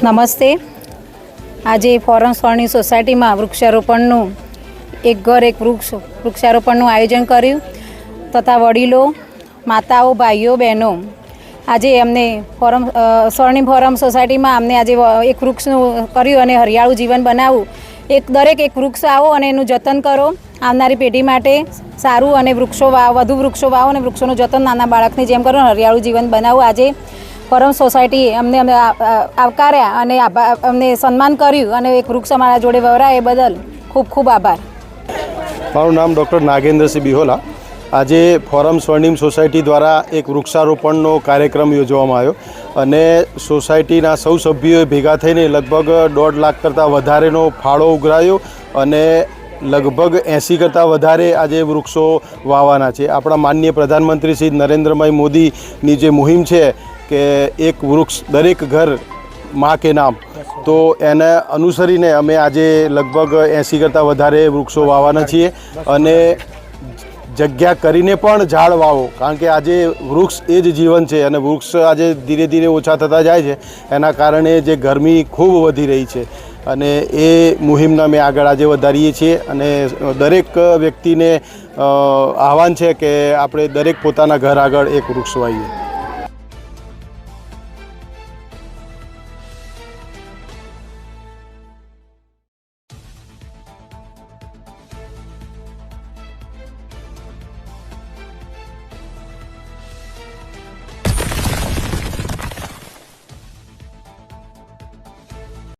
નમસ્તે। આજે ફોરમ સ્વર્ણિમ સોસાયટીમાં વૃક્ષારોપણનું એક ઘર એક વૃક્ષારોપણનું આયોજન કર્યું તથા વડીલો, માતાઓ, ભાઈઓ, બહેનો આજે અમને સ્વર્ણિમ ફોરમ સોસાયટીમાં અમને આજે એક વૃક્ષનું કર્યું અને હરિયાળું જીવન બનાવવું। દરેક એક વૃક્ષ આવો અને એનું જતન કરો, આવનારી પેઢી માટે સારું અને વધુ વૃક્ષો વાવો અને વૃક્ષોનું જતન નાના બાળકની જેમ કરો, હરિયાળું જીવન બનાવો। આજે ફોરમ સોસાયટીએ અમને આવકાર્યા અને અમને સન્માન કર્યું અને એક વૃક્ષ અમારા જોડે વવરાય એ બદલ ખૂબ ખૂબ આભાર। મારું નામ ડૉક્ટર નાગેન્દ્રસિંહ બિહોલા। આજે ફોરમ સ્વર્ણિમ સોસાયટી દ્વારા એક વૃક્ષારોપણનો કાર્યક્રમ યોજવામાં આવ્યો અને સોસાયટીના સૌ સભ્યોએ ભેગા થઈને લગભગ 1.5 લાખ કરતાં વધારેનો ફાળો ઉઘરાયો અને લગભગ 80 કરતાં વધારે આજે વૃક્ષો વાવવાના છે। આપણા માનનીય પ્રધાનમંત્રી શ્રી નરેન્દ્રભાઈ મોદીની જે મુહિમ છે કે એક વૃક્ષ દરેક ઘર માં કે નામ, તો એને અનુસરીને અમે આજે લગભગ 80 કરતાં વધારે વૃક્ષો વાવવાના છીએ અને જગ્યા કરીને પણ ઝાડ વાવો, કારણ કે આજે વૃક્ષ એ જ જીવન છે અને વૃક્ષ આજે ધીરે ધીરે ઓછા થતા જાય છે, એના કારણે જે ગરમી ખૂબ વધી રહી છે અને એ મુહિમને અમે આગળ આજે વધારીએ છીએ અને દરેક વ્યક્તિને આહવાન છે કે આપણે દરેક પોતાના ઘર આગળ એક વૃક્ષ વાવીએ।